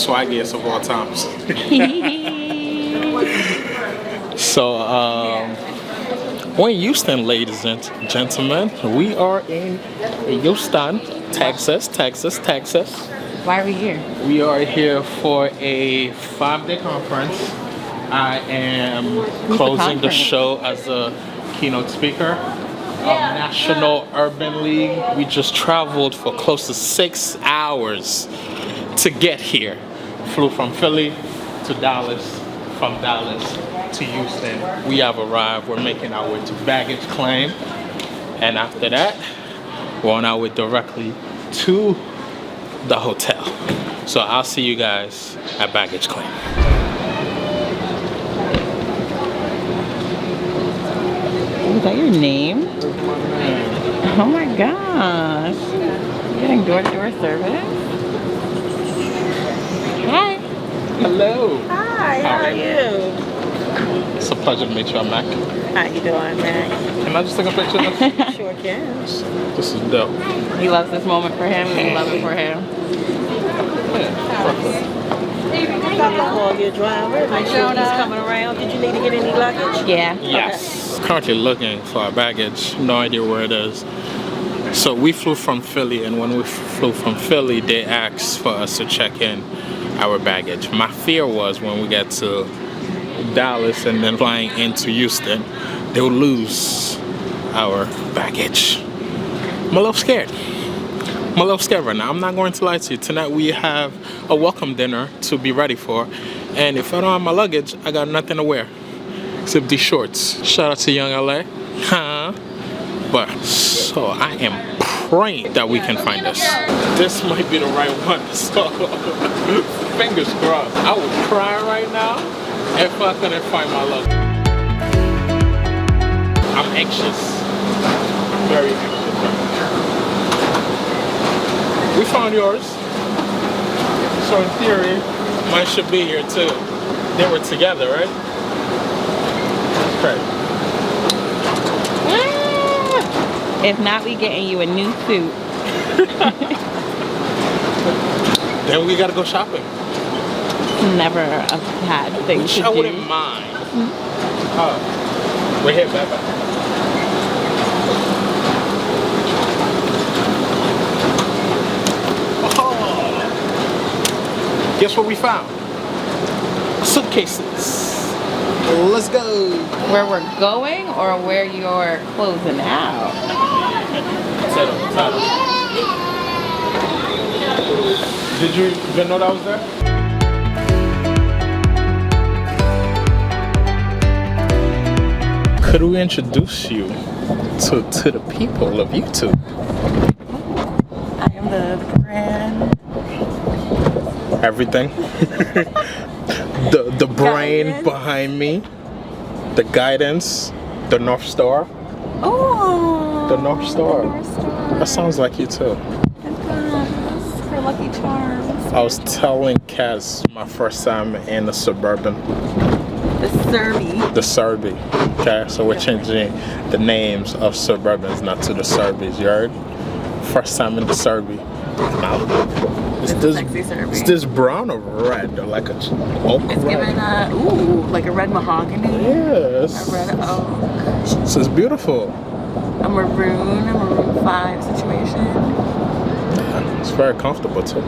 swaggiest of all times. So, we're in Houston, ladies and gentlemen. We are in Houston, Texas. Why are we here? We are here for a 5-day conference. I am closing the show as a keynote speaker. National Urban League. We just traveled for close to 6 hours to get here. Flew from Philly to Dallas, from Dallas to Houston. We have arrived. We're making our way to baggage claim, and after that, we're on our way directly to the hotel. So I'll see you guys at baggage claim. Is that your name? Oh my gosh. You're getting door-to-door service? Hi. Hello. Hi, how are you? It's a pleasure to meet you. I'm Mac. How you doing, Mac? Can I just take a picture of this? Sure can. This is dope. He loves this moment for him. We love it for him. Call your driver. Make sure he's coming around. Did you need to get any luggage? Yeah. Yes. Currently looking for our baggage. No idea where it is. So we flew from Philly, and when we flew from Philly, they asked for us to check in our baggage. My fear was when we get to Dallas and then flying into Houston, they'll lose our baggage. I'm a little scared. Right now. I'm not going to lie to you. Tonight we have a welcome dinner to be ready for, and if I don't have my luggage, I got nothing to wear except these shorts. Shout out to Young LA. But so I am praying that we can find this. This might be the right one. So fingers crossed. I would cry right now if I couldn't find my luggage. I'm anxious. Very anxious. We found yours. So in theory, mine should be here too. They were together, right? Right. If not, we getting you a new suit. Then we gotta go shopping. Never a bad thing to do. I wouldn't mind. We're here, bye-bye. Guess what we found? Suitcases. Let's go. Where we're going or where you're closing out? Settle. Did you even know that was there? Could we introduce you to the people of YouTube? I am the brand. Everything. the brain Guidance. behind me, the guidance, the North Star. Oh. The North Star. That sounds like you too. For Lucky Charms. I was telling Kaz my first time in the Suburban. The Serby. The Serby. Okay, so we're changing the names of Suburbans not to the Serbies. You heard? First time in the Serby. Now, Sexy Serby. is this brown or red? Or like a oak It's red? given like a red mahogany. Yes. A red oak. So it's beautiful. A maroon 5 situation. Yeah, it's very comfortable too.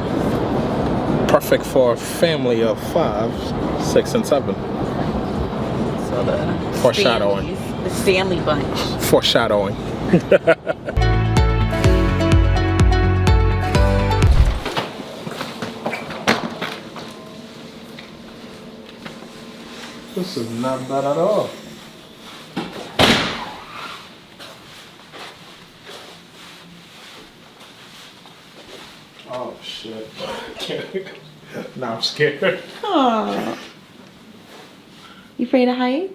Perfect for a family of 5, 6, and 7. So the Foreshadowing. The Stanley bunch. Foreshadowing. This is not bad at all. Oh shit. Now I'm scared. Oh. You afraid of heights?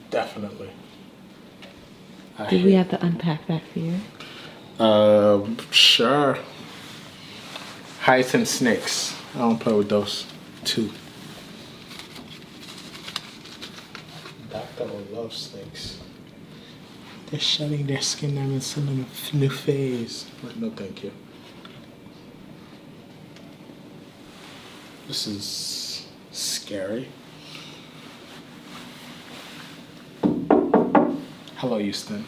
Definitely. Did we have to unpack that fear? Sure. Heights and snakes. I don't play with those two. Doctor loves snakes. They're shedding their skin down and sending them a new phase. But no, thank you. This is scary. Hello, Houston.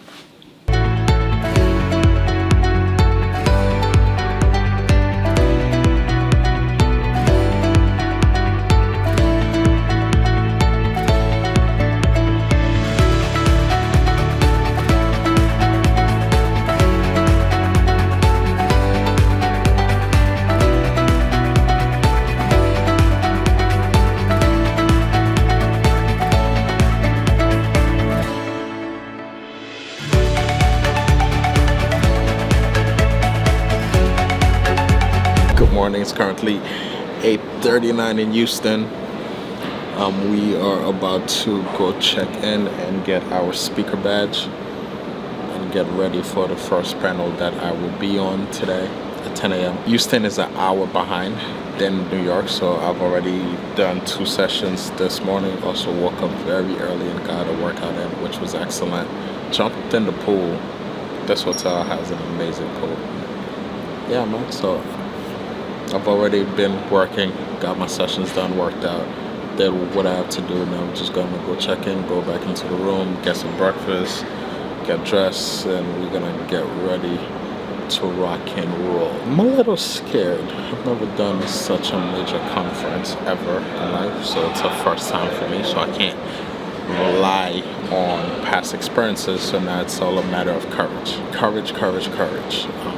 Good morning. It's currently 8:39 in Houston. We are about to go check in and get our speaker badge and get ready for the first panel that I will be on today at 10 a.m. Houston is an hour behind than New York, so I've already done 2 sessions this morning. Also woke up very early and got a workout in, which was excellent. Jumped in the pool. This hotel has an amazing pool. Yeah, man. So I've already been working, got my sessions done, worked out, did what I have to do. Now I'm just gonna go check in, go back into the room, get some breakfast, get dressed, and we're gonna get ready to rock and roll. I'm a little scared. I've never done such a major conference ever in life, so it's a first time for me, so I can't rely on past experiences, so now it's all a matter of courage. Courage.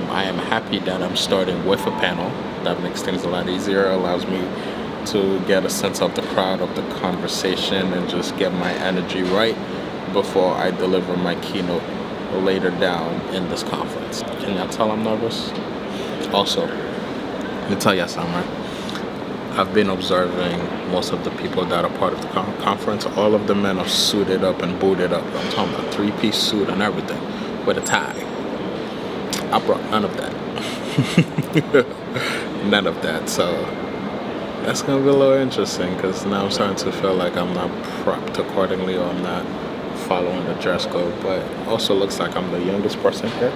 I am happy that I'm starting with a panel. That makes things a lot easier, allows me to get a sense of the crowd, of the conversation, and just get my energy right before I deliver my keynote later down in this conference. Can y'all tell I'm nervous? Also, let me tell y'all something, right? I've been observing most of the people that are part of the conference. All of the men are suited up and booted up. I'm talking about 3-piece suit and everything with a tie. I brought none of that. None of that. So that's gonna be a little interesting because now I'm starting to feel like I'm not prepped accordingly, or I'm not following the dress code. But also looks like I'm the youngest person here.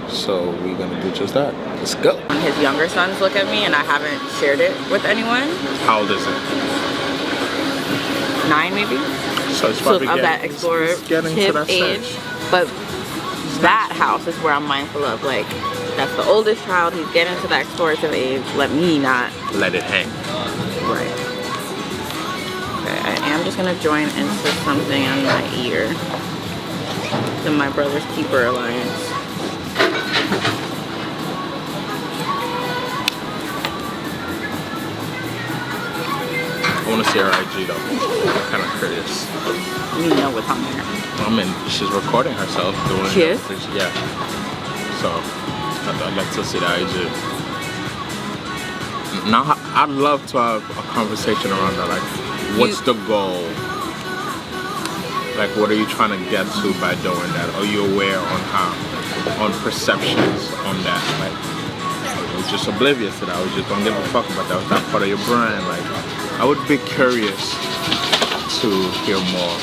So we're gonna do just that. Let's go. His younger sons look at me and I haven't shared it with anyone. How old is it? 9 maybe? So it's probably of that explorative age. But that house is where I'm mindful of, like, that's the oldest child, he's getting to that explorative age. Let me not let it hang. Right. Okay, I am just gonna join into something on my ear. The My Brother's Keeper Alliance. I want to see her IG though. I'm kind of curious. You know what's on there. I mean, she's recording herself doing. She is? Yeah. So I'd like to see the IG. Now I'd love to have a conversation around that. Like, what's the goal? Like, what are you trying to get to by doing that? Are you aware on perceptions on that? Like, I was just oblivious to that. I was just don't give a fuck about that. Was that part of your brand? Like, I would be curious to hear more.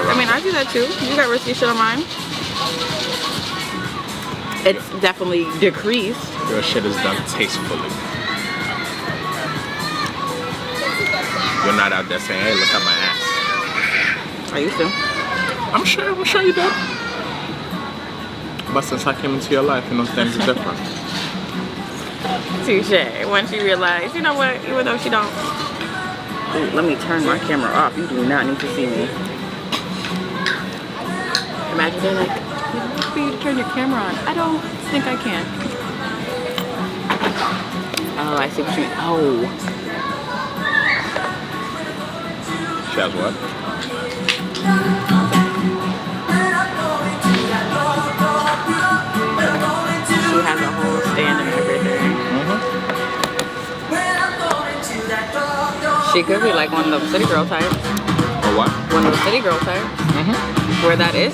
I mean, I do that too. You got risky shit on mine. It's definitely decreased. Your shit is done tastefully. You're not out there saying, hey, look at my ass. I used to. I'm sure you do. But since I came into your life, you know, things are different. Touche. Once you realize, you know what, even though she don't. Ooh, let me turn my camera off. You do not need to see me. Imagine they're like, you look for you to turn your camera on. I don't think I can. Oh, I see what you mean. Oh. She has what? She has a whole stand and everything. She could be like one of those city girl types. Or what? One of those city girl types. Where that is?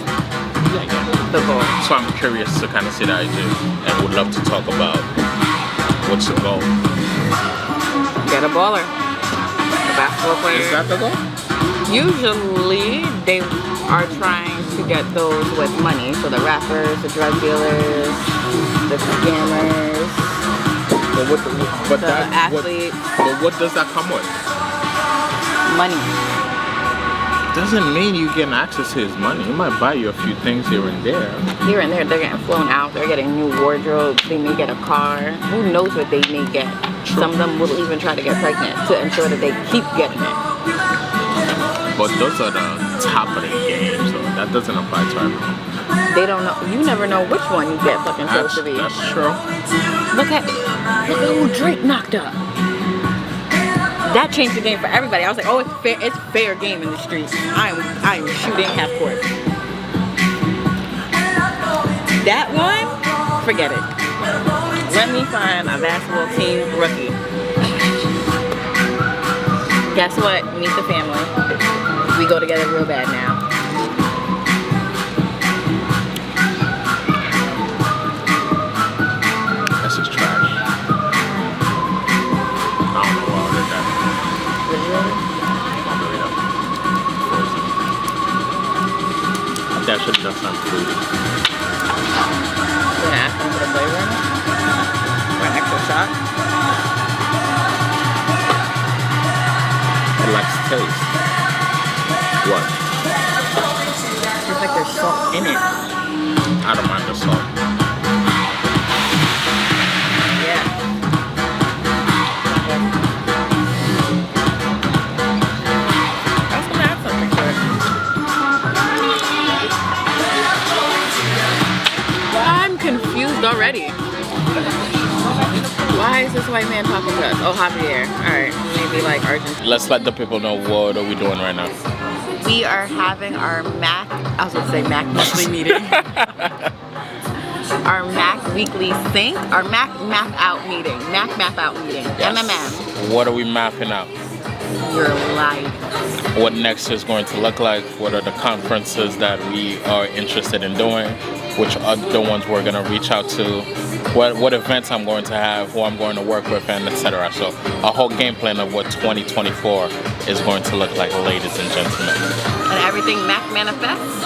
The goal. So I'm curious to kind of see the IG and would love to talk about what's the goal. Get a baller. A basketball player. Is that the goal? Usually they are trying to get those with money. So the rappers, the drug dealers, the scammers. But the athletes. But what does that come with? Money. Doesn't mean you getting access to his money. He might buy you a few things here and there. Here and there, they're getting flown out. They're getting new wardrobes. They may get a car. Who knows what they may get? True. Some of them will even try to get pregnant to ensure that they keep getting it. But those are the top of the game, so that doesn't apply to everyone. They don't know. You never know which one you get fucking supposed to be. That's true. Look at who Drake knocked up. That changed the game for everybody. I was like, oh, it's fair game in the streets. I am shooting half court. That one, forget it. Let me find a basketball team rookie. Guess what? Meet the family. We go together real bad now. This is trash. I don't know why I did that. I think I should have done something fruity. You gonna ask them for the flavor in it? For an extra shot? It likes taste. What? It's like there's salt in it. I don't mind the salt. Yeah. I was gonna add something to it. I'm confused already. Why is this white man talking to us? Oh, Javier. Alright, maybe like Argentina. Let's let the people know what are we doing right now. We are having our MAC, I was going to say MAC monthly meeting. Our MAC weekly sync, our MAC map out meeting. MAC map out meeting. Yes. MMM. What are we mapping out? Your life. What next is going to look like? What are the conferences that we are interested in doing? Which are the ones we're going to reach out to? What events I'm going to have, who I'm going to work with, and etc. So a whole game plan of what 2024 is going to look like, ladies and gentlemen. And everything MAC manifests?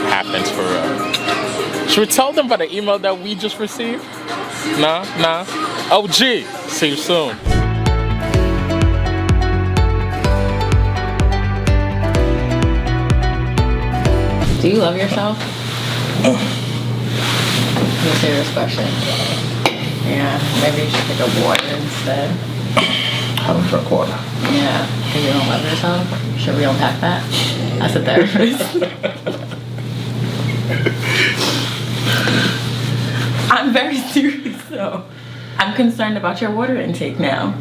Happens for real. Should we tell them about the email that we just received? Nah? OG! See you soon. Do you love yourself? That's a serious question. Yeah, maybe you should pick up water instead. I don't drink water. Yeah, because you don't love yourself. Should we unpack that? As a therapist. I'm very serious though. I'm concerned about your water intake now.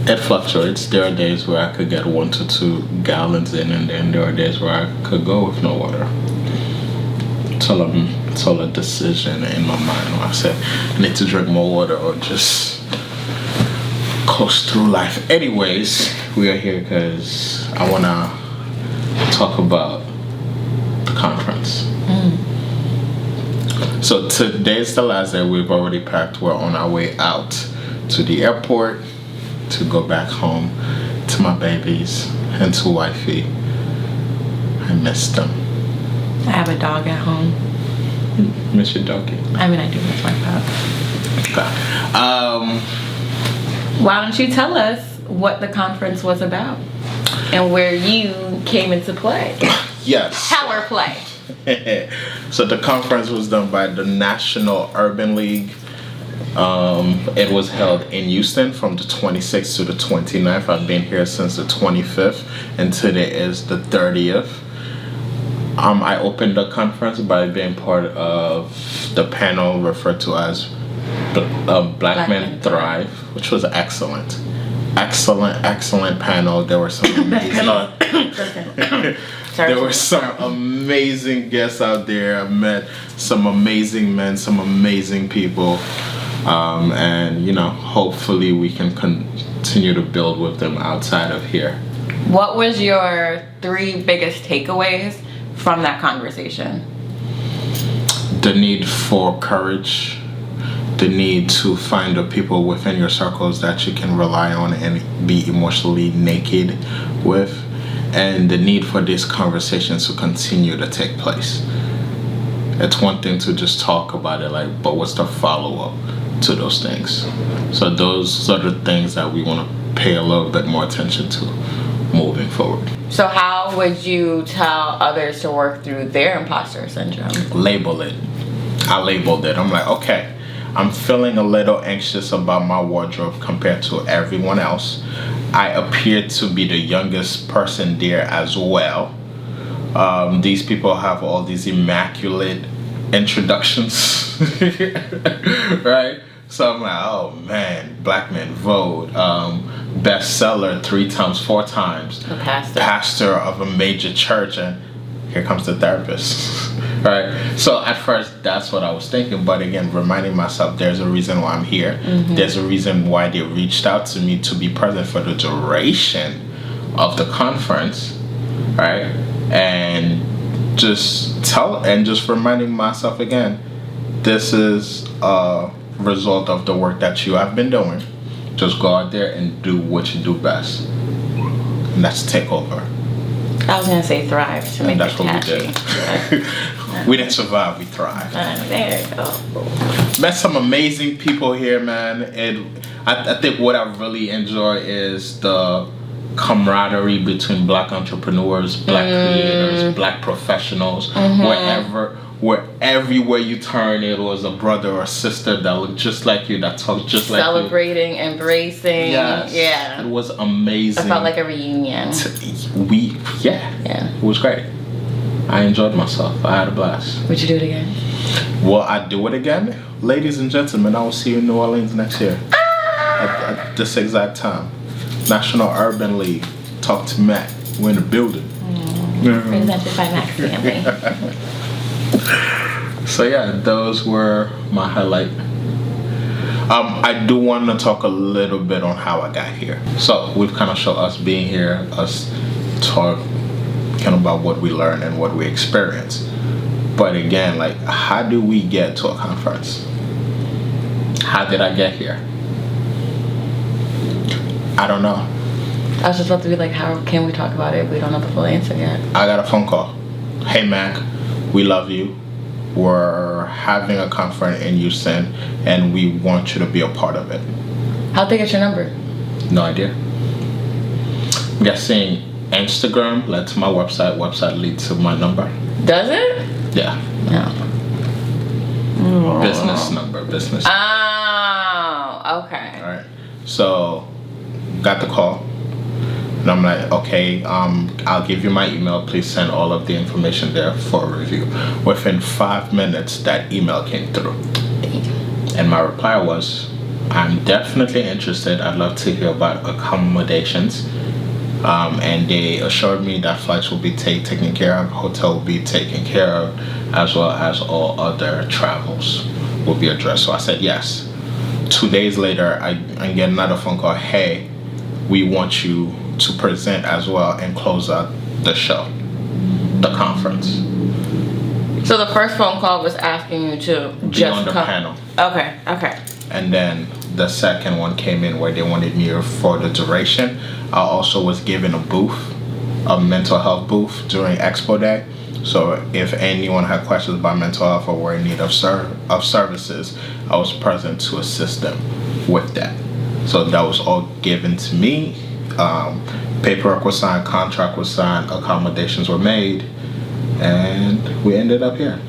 It fluctuates. There are days where I could get 1 to 2 gallons in, and then there are days where I could go with no water. It's all a decision in my mind when I say I need to drink more water or just coast through life. Anyways, we are here because I want to talk about the conference. So today's the last day. We've already packed. We're on our way out to the airport to go back home to my babies and to wifey. I miss them. I have a dog at home. Miss your doggy? I mean, I do miss my pup. Okay. Why don't you tell us what the conference was about and where you came into play? Yes. Power play. So the conference was done by the National Urban League. It was held in Houston from the 26th to the 29th. I've been here since the 25th, and today is the 30th. I opened the conference by being part of the panel referred to as Black Men Thrive, which was excellent. Excellent panel. There were some amazing there were some amazing guests out there. I met some amazing men, some amazing people. And hopefully we can continue to build with them outside of here. What was your 3 biggest takeaways from that conversation? The need for courage, the need to find the people within your circles that you can rely on and be emotionally naked with, and the need for these conversations to continue to take place. It's one thing to just talk about it, like, but what's the follow-up to those things? So those are the things that we want to pay a little bit more attention to moving forward. So how would you tell others to work through their imposter syndrome? Label it. I labeled it. I'm like, okay, I'm feeling a little anxious about my wardrobe compared to everyone else. I appear to be the youngest person there as well. These people have all these immaculate introductions, right? So I'm like, oh man, Black Man Vote, bestseller 3 times, 4 times, A pastor. Pastor of a major church, and here comes the therapist, right? So at first, that's what I was thinking, but again, reminding myself there's a reason why I'm here. There's a reason why they reached out to me to be present for the duration of the conference, right? And just reminding myself again, this is a result of the work that you have been doing. Just go out there and do what you do best, and that's take over. I was gonna say thrive to make it catchy. We didn't survive, we thrived. There you go. Met some amazing people here, man. I think what I really enjoy is the camaraderie between Black entrepreneurs, Black creators, Black professionals. Everywhere you turn, it was a brother or sister that looked just like you, that talked just like you. Celebrating, embracing. Yes. Yeah. It was amazing. It felt like a reunion. It was great. I enjoyed myself. I had a blast. Would you do it again? Will I do it again? Ladies and gentlemen, I will see you in New Orleans next year. At this exact time. National Urban League. Talk to Matt. We're in the building. Presented by Max Family. So yeah, those were my highlight. I do want to talk a little bit on how I got here. So we've kind of shown us being here, us talking about what we learned and what we experienced. But again, like, how do we get to a conference? How did I get here? I don't know. I was just about to be like, how can we talk about it if we don't know the full answer yet? I got a phone call. Hey Mac, we love you. We're having a conference in Houston and we want you to be a part of it. How'd they get your number? No idea. I'm guessing Instagram led to my website leads to my number. Does it? Yeah. No. Business number. Oh, okay. All right. So, got the call. And I'm like, okay, I'll give you my email. Please send all of the information there for a review. Within 5 minutes, that email came through. And my reply was, I'm definitely interested. I'd love to hear about accommodations. And they assured me that flights will be taken care of, hotel will be taken care of, as well as all other travels will be addressed. So I said yes. 2 days later, I get another phone call. Hey, we want you to present as well and close out the show, the conference. So the first phone call was asking you to be on the panel. Okay. And then the second one came in where they wanted me for the duration. I also was given a booth, a mental health booth during Expo Day. So if anyone had questions about mental health or were in need of services, I was present to assist them with that. So that was all given to me. Paperwork was signed, contract was signed, accommodations were made, and we ended up here.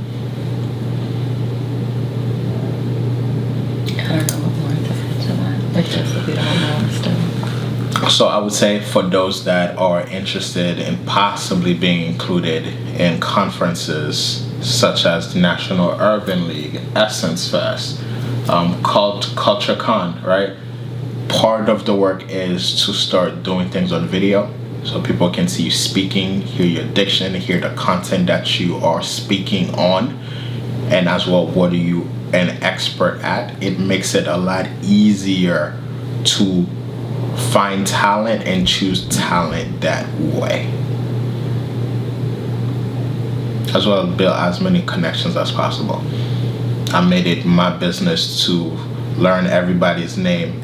I don't know what more to say to that. Like, just if you don't know still. So I would say for those that are interested in possibly being included in conferences such as the National Urban League, Essence Fest, Culture Con, right? Part of the work is to start doing things on video so people can see you speaking, hear your diction, hear the content that you are speaking on, and as well, what are you an expert at? It makes it a lot easier to find talent and choose talent that way. As well as build as many connections as possible. I made it my business to learn everybody's name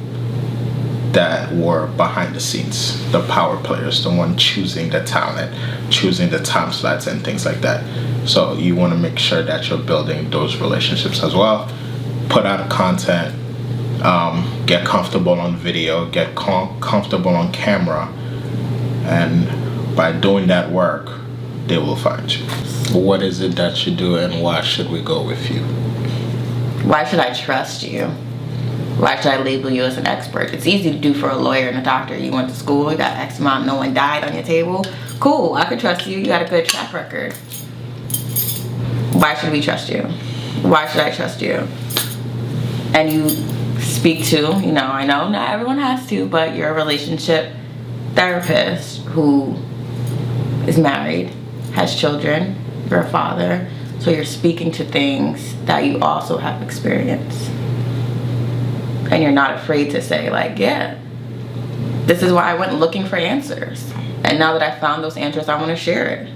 that were behind the scenes, the power players, the one choosing the talent, choosing the time slots and things like that. So you want to make sure that you're building those relationships as well. Put out content, get comfortable on video, get comfortable on camera, and by doing that work, they will find you. What is it that you do, and why should we go with you? Why should I trust you? Why should I label you as an expert? It's easy to do for a lawyer and a doctor. You went to school, you got X amount, no one died on your table. Cool, I could trust you. You got a good track record. Why should we trust you? Why should I trust you? And you speak to, I know not everyone has to, but you're a relationship therapist who is married, has children, you're a father, so you're speaking to things that you also have experienced. And you're not afraid to say, like, yeah, this is why I went looking for answers. And now that I found those answers, I want to share it.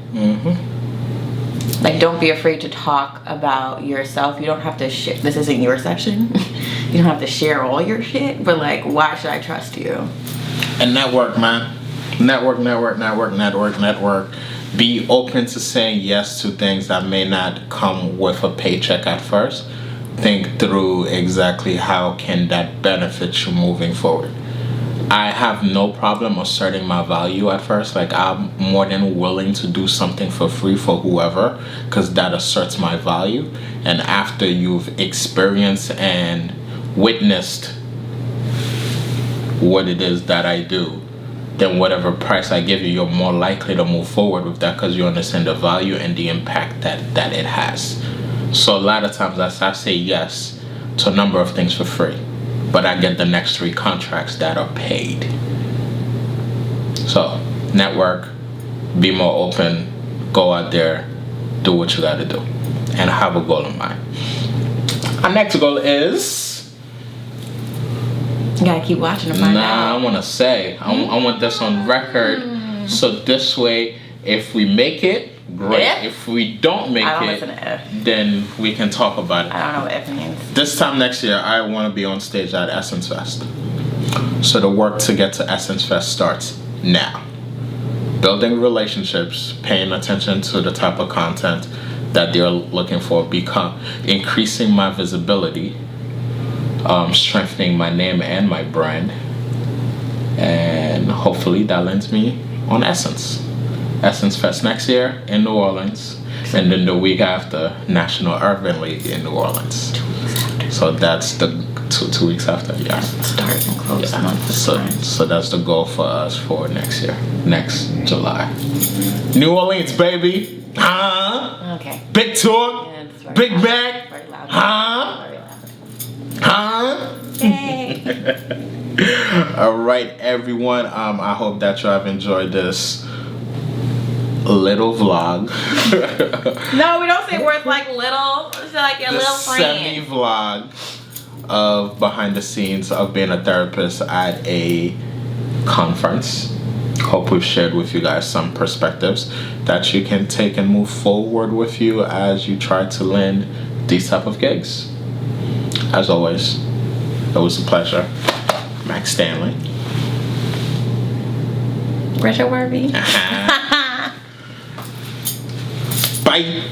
Like, don't be afraid to talk about yourself. You don't have to share. This isn't your section. You don't have to share all your shit. But, like, why should I trust you? And network, man. Network. Be open to saying yes to things that may not come with a paycheck at first. Think through exactly how can that benefit you moving forward. I have no problem asserting my value at first. Like, I'm more than willing to do something for free for whoever, because that asserts my value. And after you've experienced and witnessed what it is that I do, then whatever price I give you, you're more likely to move forward with that, because you understand the value and the impact that it has. So a lot of times I say yes to a number of things for free, but I get the next 3 contracts that are paid. So network, be more open, go out there, do what you gotta do, and have a goal in mind. Our next goal is... You gotta keep watching to find out. I want to say, I want this on record, so this way, if we make it, great. If we don't make it, then we can talk about it. I don't know what F means. This time next year, I want to be on stage at Essence Fest. So the work to get to Essence Fest starts now. Building relationships, paying attention to the type of content that they're looking for, increasing my visibility, strengthening my name and my brand, and hopefully that lands me on Essence Fest next year in New Orleans, and then the week after, National Urban League in New Orleans. 2 weeks after. So that's the 2 weeks after, yeah. Start and close the month. So that's the goal for us for next year, next July. New Orleans, baby. Huh? Okay. Big tour. Yeah, it's very Big loud. Mac. Very loud. Huh? Very loud. Huh? Yay. All right, everyone. I hope that you have enjoyed this little vlog. No, we don't say words like little. It's like your little friend. Semi-vlog of behind the scenes of being a therapist at a conference. Hope we've shared with you guys some perspectives that you can take and move forward with you as you try to land these type of gigs. As always, it was a pleasure. Max Stanley. Richard Worby. Bye.